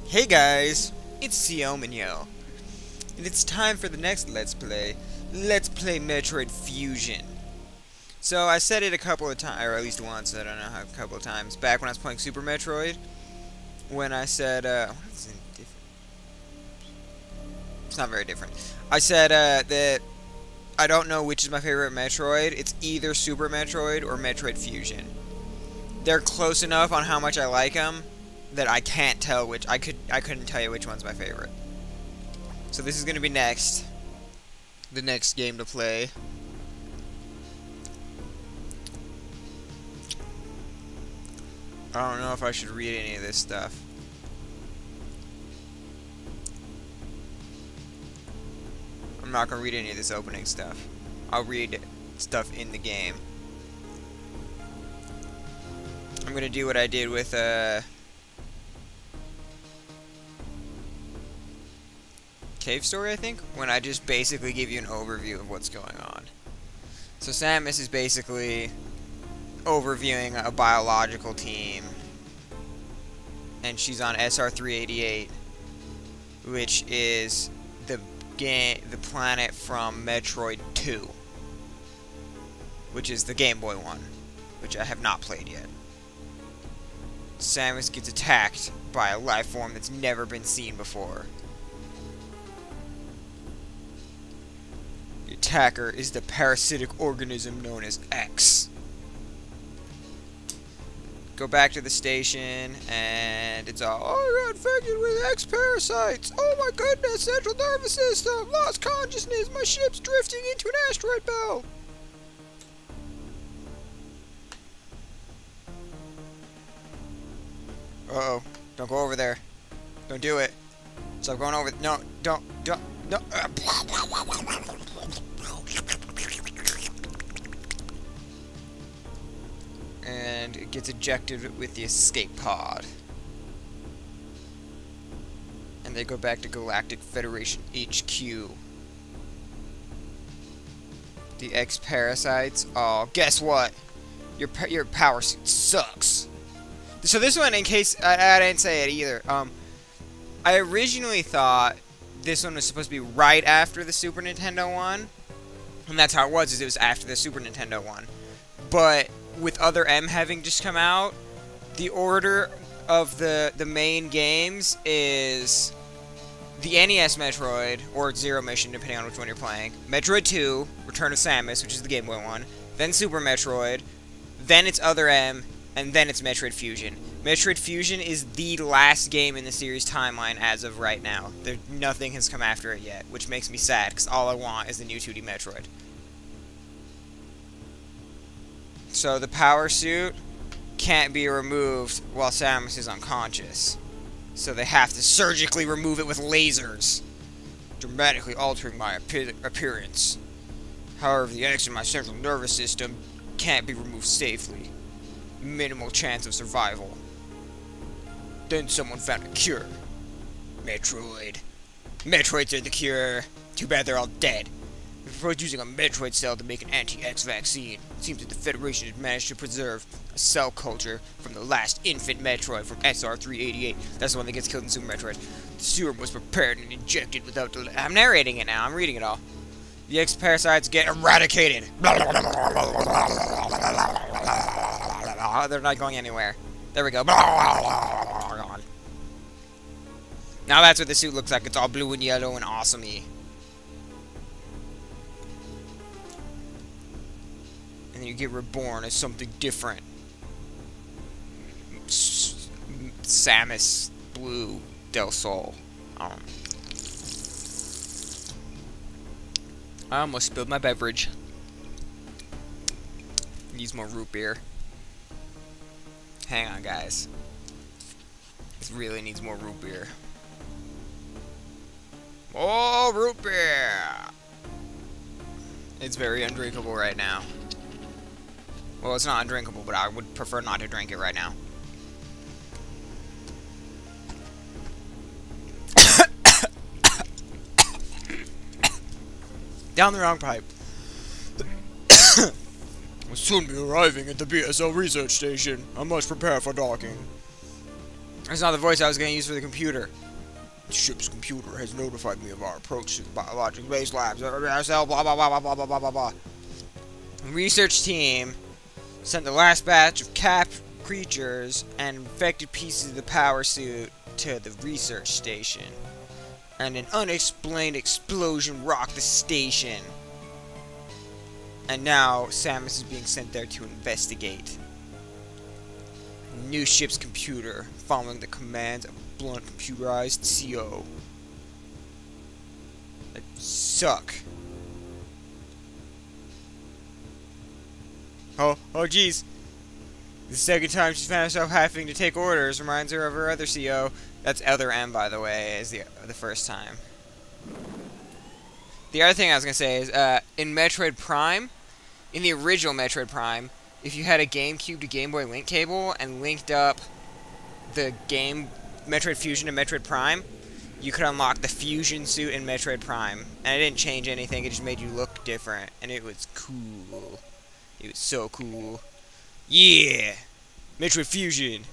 Hey guys, it's Siominyo, and it's time for the next Let's Play. Let's play Metroid Fusion. So I said it a couple of times, or at least once, I don't know how, a couple of times, back when I was playing Super Metroid, when I said, what is it different? It's not very different. I said that I don't know which is my favorite Metroid. It's either Super Metroid or Metroid Fusion. They're close enough on how much I like them that I can't tell which. I couldn't tell you which one's my favorite. So this is gonna be next. The next game to play. I don't know if I should read any of this stuff. I'm not gonna read any of this opening stuff. I'll read stuff in the game. I'm gonna do what I did with Cave Story, I think, when I just basically give you an overview of what's going on. So Samus is basically overviewing a biological team, and she's on SR-388, which is the planet from Metroid 2, which is the Game Boy one, which I have not played yet. Samus gets attacked by a life form that's never been seen before. The attacker is the parasitic organism known as X. Go back to the station, and it's all, oh, I got infected with X parasites. Oh my goodness, central nervous system, lost consciousness, my ship's drifting into an asteroid belt. Uh-oh, don't go over there. Don't do it. Stop going over. No, don't, no. And it gets ejected with the escape pod. And they go back to Galactic Federation HQ. The X-Parasites. Oh, guess what? Your power suit sucks. So this one, in case I didn't say it either, I originally thought this one was supposed to be right after the Super Nintendo one, and that's how it was. Is it was after the Super Nintendo one, but with Other M having just come out, the order of the main games is the NES Metroid, or Zero Mission, depending on which one you're playing, Metroid 2, Return of Samus, which is the Game Boy one, then Super Metroid, then it's Other M, and then it's Metroid Fusion. Metroid Fusion is the last game in the series timeline as of right now. Nothing has come after it yet, which makes me sad, because all I want is the new 2D Metroid. So the power suit can't be removed while Samus is unconscious. So they have to surgically remove it with lasers, dramatically altering my appearance. However, the X in my central nervous system can't be removed safely. Minimal chance of survival. Then someone found a cure. Metroid. Metroids are the cure. Too bad they're all dead. We proposed using a Metroid cell to make an anti-X vaccine. It seems that the Federation has managed to preserve a cell culture from the last infant Metroid from SR-388. That's the one that gets killed in Super Metroid. The serum was prepared and injected without delay. I'm narrating it now. I'm reading it all. The X-Parasites get eradicated. They're not going anywhere. There we go. Now that's what the suit looks like. It's all blue and yellow and awesome-y. And then you get reborn as something different. Samus Blue Del Sol. I almost spilled my beverage. Needs more root beer. Hang on, guys. This really needs more root beer. Oh, root beer! It's very undrinkable right now. Well, it's not undrinkable, but I would prefer not to drink it right now. Down the wrong pipe. Will soon be arriving at the BSL research station. I must prepare for docking. That's not the voice I was going to use for the computer. The ship's computer has notified me of our approach to the biological base labs. Blah, blah, blah, blah, blah, blah, blah, blah, blah. The research team sent the last batch of capped creatures and infected pieces of the power suit to the research station. And an unexplained explosion rocked the station. And now Samus is being sent there to investigate. New ship's computer, following the commands of a blunt computerized CO. That suck. Oh geez. The second time she's found herself having to take orders reminds her of her other CO. That's other M, by the way, is the first time. The other thing I was going to say is, in Metroid Prime, in the original Metroid Prime, if you had a GameCube to Game Boy Link cable and linked up the game Metroid Fusion to Metroid Prime, you could unlock the Fusion suit in Metroid Prime. And it didn't change anything, it just made you look different. And it was cool. It was so cool. Yeah! Metroid Fusion!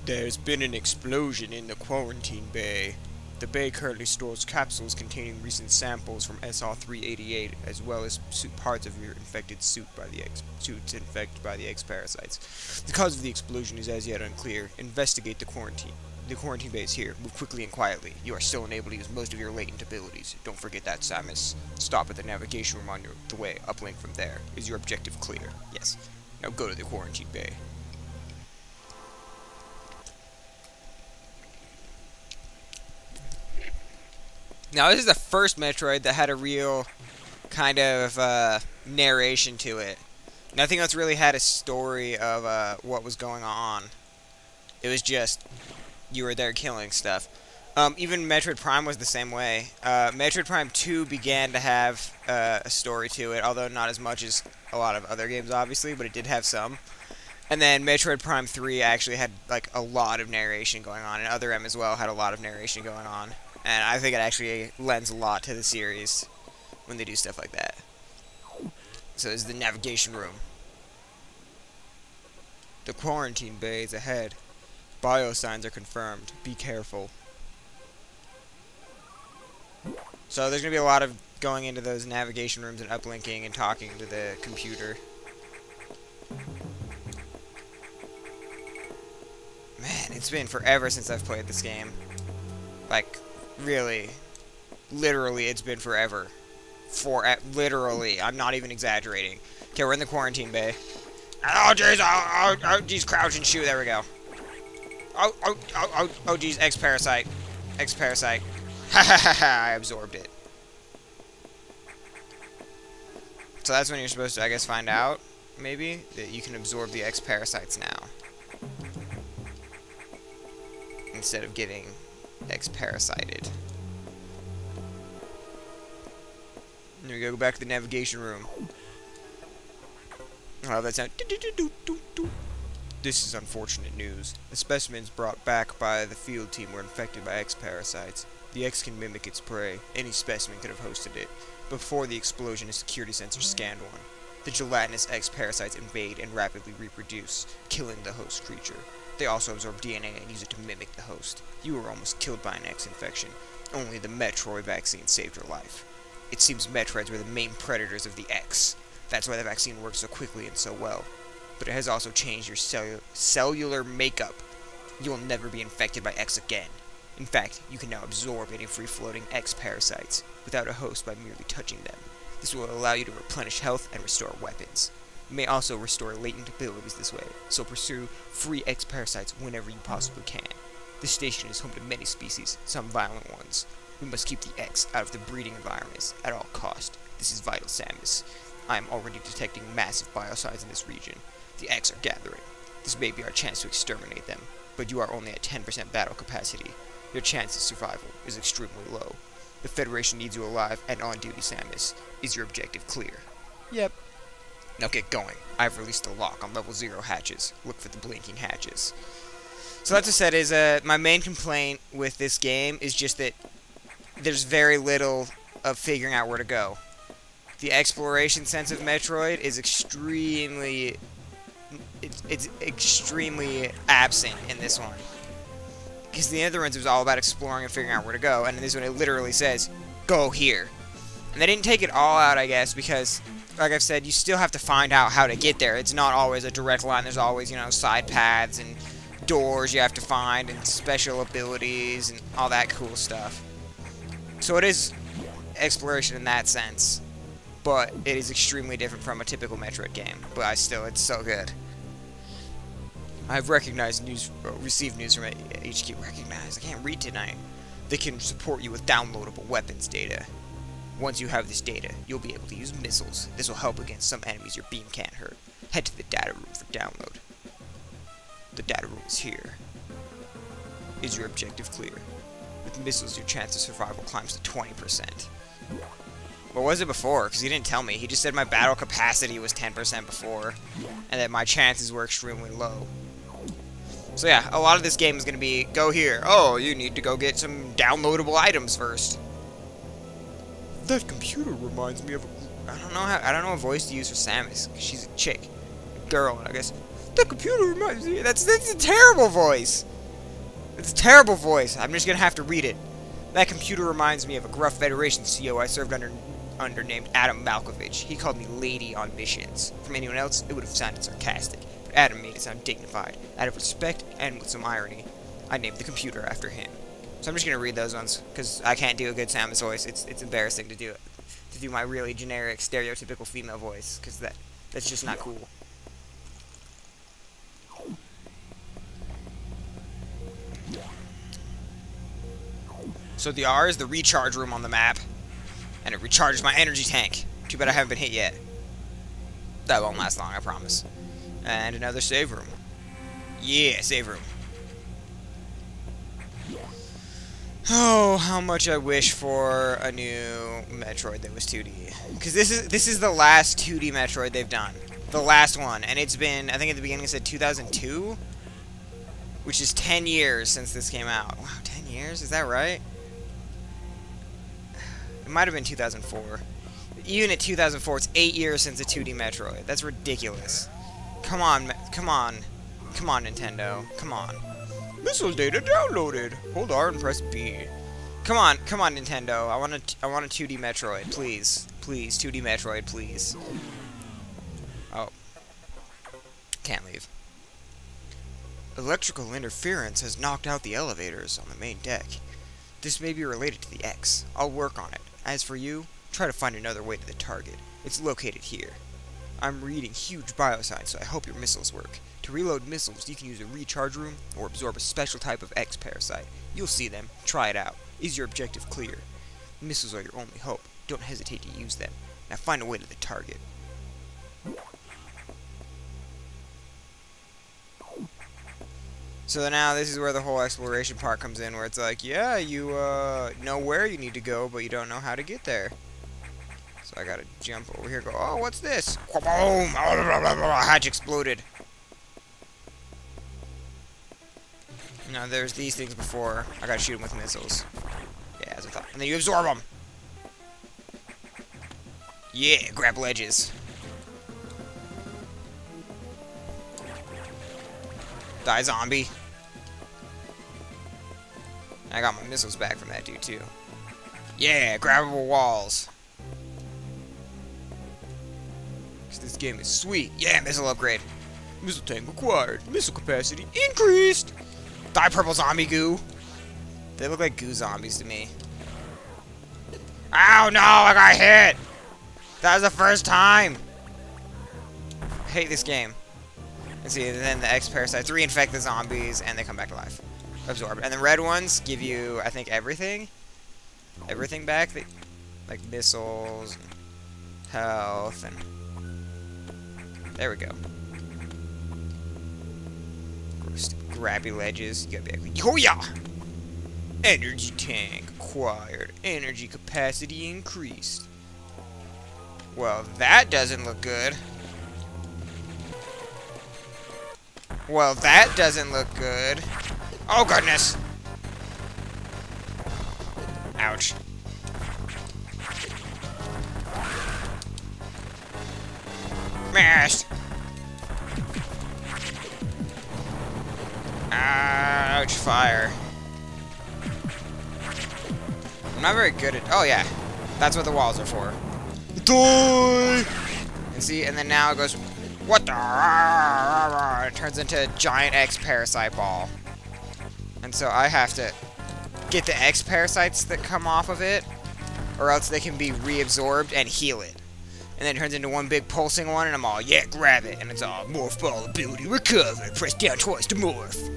There's been an explosion in the quarantine bay. The bay currently stores capsules containing recent samples from SR-388, as well as parts of your infected suits infected by the X-Parasites. The cause of the explosion is as yet unclear. Investigate the quarantine. The quarantine bay is here. Move quickly and quietly. You are still unable to use most of your latent abilities. Don't forget that, Samus. Stop at the navigation room on the way. Uplink from there. Is your objective clear? Yes. Now go to the quarantine bay. Now, this is the first Metroid that had a real kind of narration to it. Nothing else really had a story of what was going on. It was just, you were there killing stuff. Even Metroid Prime was the same way. Metroid Prime 2 began to have a story to it, although not as much as a lot of other games, obviously, but it did have some. And then Metroid Prime 3 actually had like a lot of narration going on, and Other M as well had a lot of narration going on. And I think it actually lends a lot to the series when they do stuff like that. So this is the navigation room. The quarantine bay is ahead. Biosigns are confirmed. Be careful. So there's going to be a lot of going into those navigation rooms and uplinking and talking to the computer. Man, it's been forever since I've played this game. Like, really, literally, it's been forever. Literally, I'm not even exaggerating. Okay, we're in the quarantine bay. Oh, jeez, oh, jeez, crouch and shoot, there we go. Oh, jeez, X-Parasite. X-Parasite. Ha ha ha ha, I absorbed it. So that's when you're supposed to, I guess, find out, maybe, that you can absorb the X-Parasites now. Instead of getting X-Parasited. There we go back to the navigation room. Oh, that sound. This is unfortunate news. The specimens brought back by the field team were infected by X-Parasites. The X can mimic its prey. Any specimen could have hosted it. Before the explosion, a security sensor scanned one. The gelatinous X-Parasites invade and rapidly reproduce, killing the host creature. They also absorb DNA and use it to mimic the host. You were almost killed by an X-infection. Only the Metroid vaccine saved your life. It seems Metroids were the main predators of the X. That's why the vaccine works so quickly and so well. But it has also changed your cellular makeup. You will never be infected by X again. In fact, you can now absorb any free-floating X-parasites without a host by merely touching them. This will allow you to replenish health and restore weapons. You may also restore latent abilities this way, so pursue free X-parasites whenever you possibly can. This station is home to many species, some violent ones. We must keep the X out of the breeding environments at all cost. This is vital, Samus. I am already detecting massive biosigns in this region. The X are gathering. This may be our chance to exterminate them, but you are only at 10% battle capacity. Your chance of survival is extremely low. The Federation needs you alive and on duty, Samus. Is your objective clear? Yep. Now get going. I've released the lock on level 0 hatches. Look for the blinking hatches. So that's what I said is, my main complaint with this game is just that there's very little of figuring out where to go. The exploration sense of Metroid is extremely... It's extremely absent in this one. Because the other ones, it was all about exploring and figuring out where to go. And in this one, it literally says, go here. And they didn't take it all out, I guess, because, like I've said, you still have to find out how to get there. It's not always a direct line. There's always, you know, side paths and doors you have to find and special abilities and all that cool stuff. So it is exploration in that sense, but it is extremely different from a typical Metroid game. But it's so good. I've recognized news, received news from HQ. Recognized. I can't read tonight. They can support you with downloadable weapons data. Once you have this data, you'll be able to use missiles. This will help against some enemies your beam can't hurt. Head to the data room for download. The data room is here. Is your objective clear? With missiles, your chance of survival climbs to 20%. What was it before? Because he didn't tell me. He just said my battle capacity was 10% before, and that my chances were extremely low. So yeah, a lot of this game is going to be, go here. Oh, you need to go get some downloadable items first. That computer reminds me of I don't know what voice to use for Samus. She's a chick. A girl, I guess. That computer reminds me. That's a terrible voice. It's a terrible voice. I'm just gonna have to read it. That computer reminds me of a gruff Federation CO I served under named Adam Malkovich. He called me lady on missions. From anyone else, it would have sounded sarcastic. But Adam made it sound dignified. Out of respect and with some irony, I named the computer after him. So I'm just gonna read those ones because I can't do a good Samus voice. It's embarrassing to do it. To do my really generic, stereotypical female voice, because that's just not cool. So the R is the recharge room on the map, and it recharges my energy tank. Too bad I haven't been hit yet. That won't last long, I promise. And another save room. Yeah, save room. Oh, how much I wish for a new Metroid that was 2D. Because this is the last 2D Metroid they've done. The last one. And it's been, I think at the beginning it said 2002? Which is 10 years since this came out. Wow, 10 years? Is that right? It might have been 2004. Even at 2004, it's 8 years since a 2D Metroid. That's ridiculous. Come on, come on. Come on, Nintendo. Come on. Missile data downloaded. Hold R and press B. Come on, Nintendo. I want a 2D Metroid, please. Please, 2D Metroid, please. Oh. Can't leave. Electrical interference has knocked out the elevators on the main deck. This may be related to the X. I'll work on it. As for you, try to find another way to the target. It's located here. I'm reading huge bioscience, so I hope your missiles work. To reload missiles, you can use a recharge room or absorb a special type of X parasite. You'll see them. Try it out. Is your objective clear? Missiles are your only hope. Don't hesitate to use them. Now find a way to the target. So now this is where the whole exploration part comes in, where it's like, yeah, you know where you need to go, but you don't know how to get there. So I gotta jump over here, go, oh, what's this? Boom! Hatch exploded. No, there's these things before. I gotta shoot them with missiles. Yeah, as I thought. And then you absorb them! Yeah, grab ledges. Die, zombie. I got my missiles back from that dude, too. Yeah, grabbable walls. This game is sweet. Yeah, missile upgrade. Missile tank acquired. Missile capacity increased. Die, purple zombie goo. They look like goo zombies to me. Ow, no, I got hit. That was the first time. I hate this game. Let's see, and then the X parasites reinfect the zombies, and they come back to life. Absorb. And the red ones give you, I think, everything. Everything back. Like missiles, and health, and... There we go. Grabby ledges. You gotta be like, oh yeah! Energy tank acquired. Energy capacity increased. Well, that doesn't look good. Well, that doesn't look good. Oh, goodness! Ouch. Missed! Ouch, fire. I'm not very good at... Oh, yeah. That's what the walls are for. Die! And see, and then now it goes... What the... It turns into a giant X-Parasite ball. And so I have to get the X-Parasites that come off of it, or else they can be reabsorbed and heal it. And then it turns into one big pulsing one, and I'm all, yeah, grab it. And it's all, morph ball ability recovered. Press down twice to morph.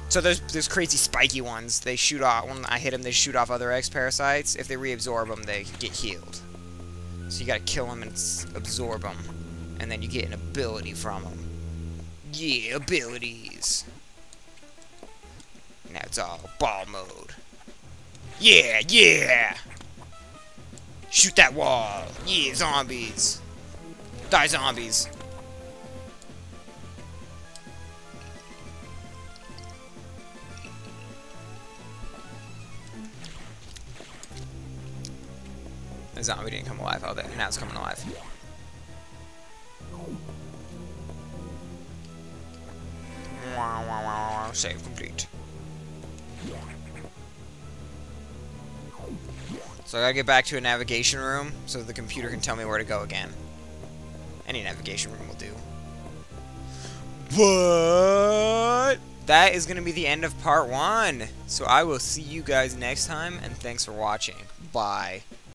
So those crazy spiky ones, they shoot off, when I hit them, they shoot off other X-Parasites. If they reabsorb them, they get healed. So you gotta kill them and absorb them. And then you get an ability from them. Yeah, abilities. Now it's all ball mode. Yeah, yeah! Shoot that wall! Yeah, zombies! Die, zombies! The zombie didn't come alive. Oh, now it's coming alive. Save complete. So I gotta get back to a navigation room so the computer can tell me where to go again. Any navigation room will do. But that is gonna be the end of part 1. So I will see you guys next time, and thanks for watching. Bye.